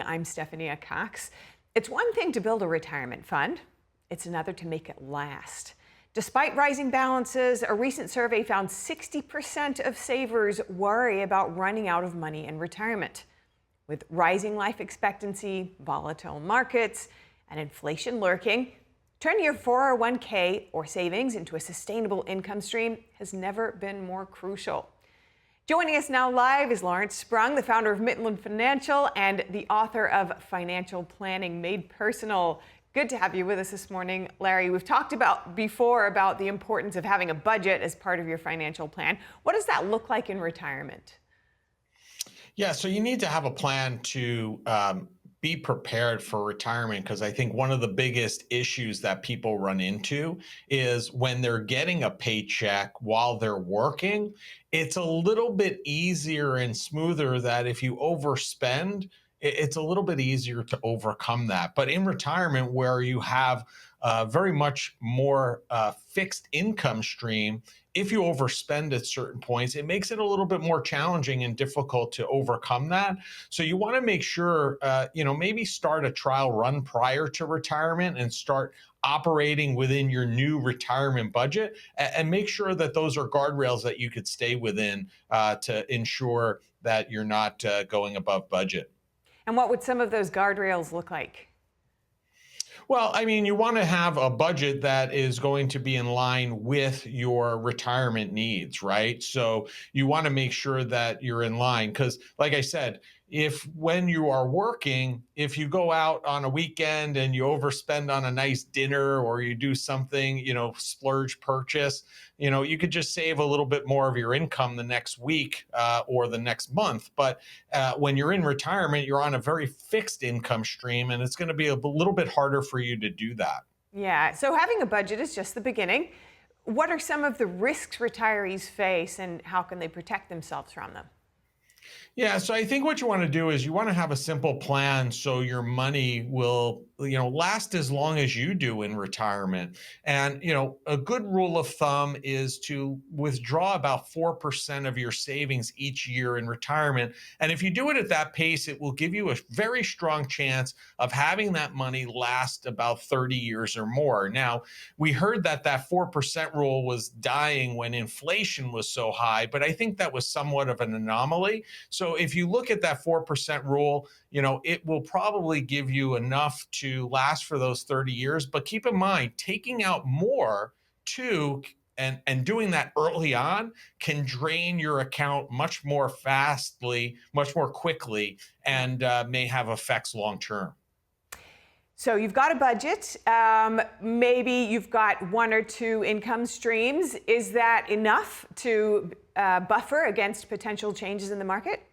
I'm Stephanie Cox. It's one thing to build a retirement fund, it's another to make it last. Despite rising balances, a recent survey found 60% of savers worry about running out of money in retirement. With rising life expectancy, volatile markets, and inflation lurking, turning your 401k or savings into a sustainable income stream has never been more crucial. Joining us now live is Lawrence Sprung, the founder of Midland Financial and the author of Financial Planning Made Personal. Good to have you with us this morning, Larry. We've talked before about the importance of having a budget as part of your financial plan. What does that look like in retirement? Yeah, so you need to have a plan to be prepared for retirement, because I think one of the biggest issues that people run into is when they're getting a paycheck while they're working, it's a little bit easier and smoother that if you overspend, it's a little bit easier to overcome that. But in retirement, where you have very much more fixed income stream, if you overspend at certain points, it makes it a little bit more challenging and difficult to overcome that. So you want to make sure, maybe start a trial run prior to retirement and start operating within your new retirement budget, and make sure that those are guardrails that you could stay within to ensure that you're not going above budget. And what would some of those guardrails look like? Well, I mean, you want to have a budget that is going to be in line with your retirement needs, right? So you want to make sure that you're in line because, like I said, if when you are working, if you go out on a weekend and you overspend on a nice dinner or you do something, splurge purchase, you could just save a little bit more of your income the next week or the next month. But when you're in retirement, you're on a very fixed income stream, and it's going to be a little bit harder for you to do that. Yeah, so having a budget is just the beginning. What are some of the risks retirees face and how can they protect themselves from them? Yeah, so I think what you want to do is you want to have a simple plan so your money will, last as long as you do in retirement. And, a good rule of thumb is to withdraw about 4% of your savings each year in retirement. And if you do it at that pace, it will give you a very strong chance of having that money last about 30 years or more. Now, we heard that 4% rule was dying when inflation was so high, but I think that was somewhat of an anomaly. So if you look at that 4% rule, it will probably give you enough to last for those 30 years. But keep in mind, taking out more too and doing that early on can drain your account much more fastly, much more quickly, and may have effects long term. So you've got a budget. Maybe you've got one or two income streams. Is that enough to buffer against potential changes in the market?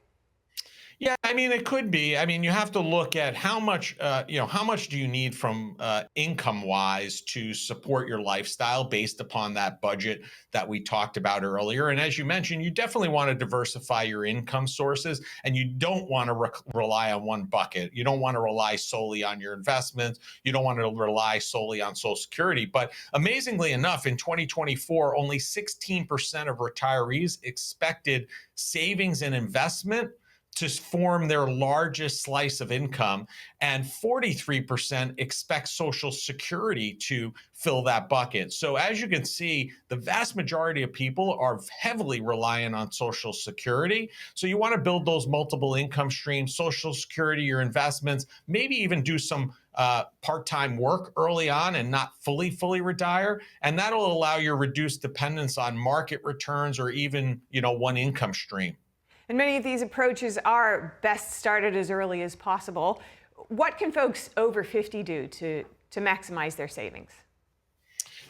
Yeah, I mean, it could be. I mean, you have to look at how much, how much do you need from income wise to support your lifestyle based upon that budget that we talked about earlier. And as you mentioned, you definitely want to diversify your income sources, and you don't want to rely on one bucket. You don't want to rely solely on your investments. You don't want to rely solely on Social Security. But amazingly enough, in 2024, only 16% of retirees expected savings and investment to form their largest slice of income, and 43% expect Social Security to fill that bucket. So as you can see, the vast majority of people are heavily reliant on Social Security. So you want to build those multiple income streams, Social Security, your investments, maybe even do some part-time work early on and not fully retire. And that'll allow your reduced dependence on market returns or even, one income stream. And many of these approaches are best started as early as possible. What can folks over 50 do to maximize their savings?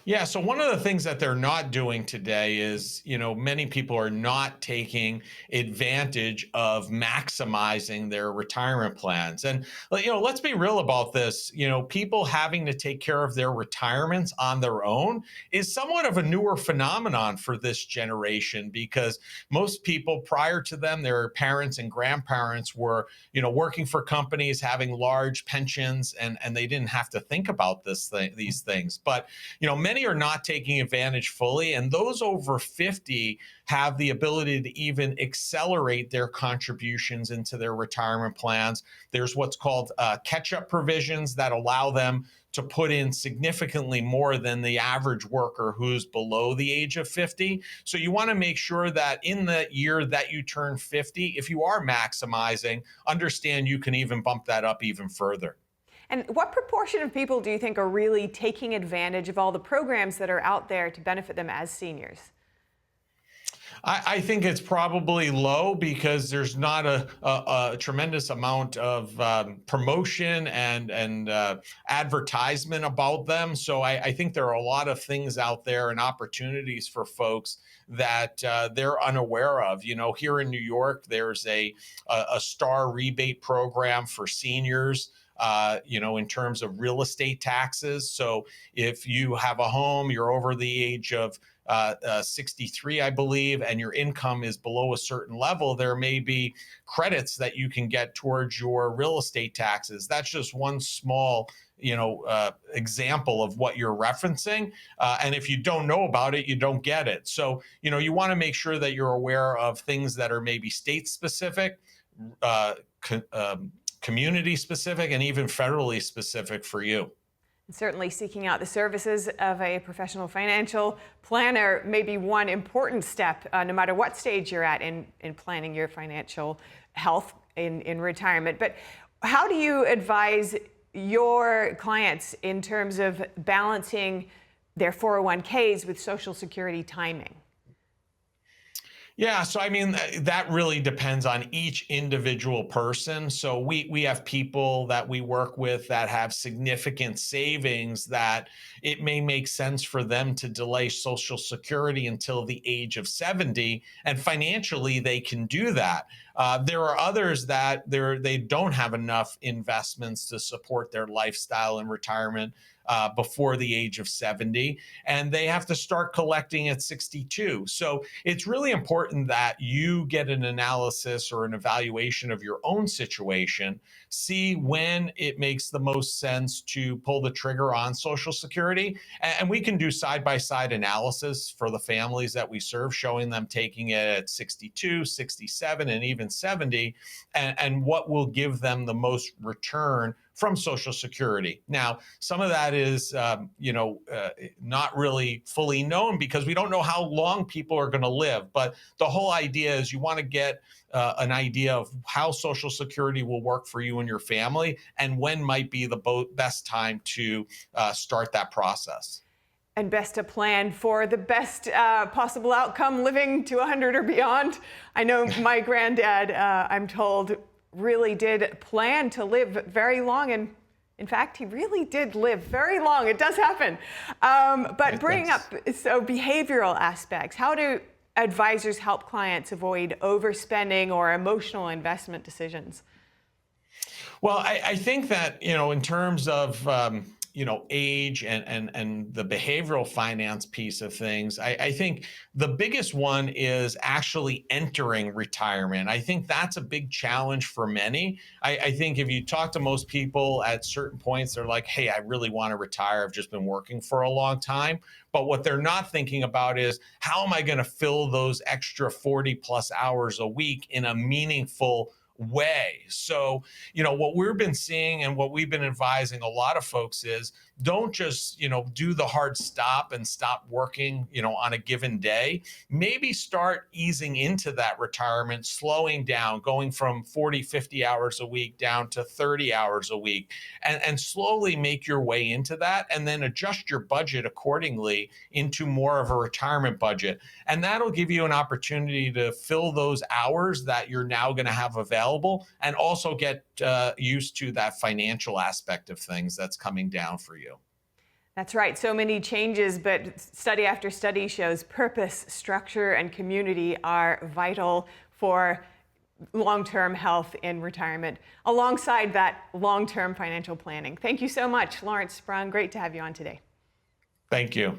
Yeah, so one of the things that they're not doing today is, many people are not taking advantage of maximizing their retirement plans. And, let's be real about this. People having to take care of their retirements on their own is somewhat of a newer phenomenon for this generation, because most people prior to them, their parents and grandparents were, working for companies, having large pensions, and they didn't have to think about these things. But, many many are not taking advantage fully, and those over 50 have the ability to even accelerate their contributions into their retirement plans. There's what's called catch-up provisions that allow them to put in significantly more than the average worker who's below the age of 50. So you want to make sure that in the year that you turn 50, if you are maximizing, understand you can even bump that up even further. And what proportion of people do you think are really taking advantage of all the programs that are out there to benefit them as seniors? I think it's probably low because there's not a tremendous amount of promotion and advertisement about them. So I think there are a lot of things out there and opportunities for folks that they're unaware of. You know, here in New York, there's a star rebate program for seniors. You know, in terms of real estate taxes. So if you have a home, you're over the age of 63, I believe, and your income is below a certain level, there may be credits that you can get towards your real estate taxes. That's just one small, example of what you're referencing. And if you don't know about it, you don't get it. So, you want to make sure that you're aware of things that are maybe state specific, community specific, and even federally specific for you. Certainly seeking out the services of a professional financial planner may be one important step, no matter what stage you're at in planning your financial health in retirement. But how do you advise your clients in terms of balancing their 401ks with Social Security timing? Yeah, so I mean, that really depends on each individual person. So we have people that we work with that have significant savings that it may make sense for them to delay Social Security until the age of 70, and financially they can do that. There are others that they don't have enough investments to support their lifestyle in retirement before the age of 70, and they have to start collecting at 62. So it's really important that you get an analysis or an evaluation of your own situation, see when it makes the most sense to pull the trigger on Social Security. And we can do side-by-side analysis for the families that we serve, showing them taking it at 62, 67, and even 70, and what will give them the most return from Social Security. Now, some of that is, not really fully known because we don't know how long people are going to live. But the whole idea is you want to get an idea of how Social Security will work for you and your family, and when might be the best time to start that process. And best to plan for the best possible outcome, living to 100 or beyond. I know my granddad, I'm told, really did plan to live very long, and in fact, he really did live very long. It does happen. But bringing up behavioral aspects, how do advisors help clients avoid overspending or emotional investment decisions? Well, I think that, in terms of age and the behavioral finance piece of things, I think the biggest one is actually entering retirement. I think that's a big challenge for many. I think if you talk to most people at certain points, they're like, hey, I really want to retire. I've just been working for a long time. But what they're not thinking about is, how am I going to fill those extra 40 plus hours a week in a meaningful way? So, what we've been seeing and what we've been advising a lot of folks is, don't just, do the hard stop and stop working, on a given day. Maybe start easing into that retirement, slowing down, going from 40, 50 hours a week down to 30 hours a week, and slowly make your way into that, and then adjust your budget accordingly into more of a retirement budget. And that'll give you an opportunity to fill those hours that you're now going to have available, and also get used to that financial aspect of things that's coming down for you. That's right. So many changes, but study after study shows purpose, structure, and community are vital for long-term health in retirement, alongside that long-term financial planning. Thank you so much, Lawrence Sprung. Great to have you on today. Thank you.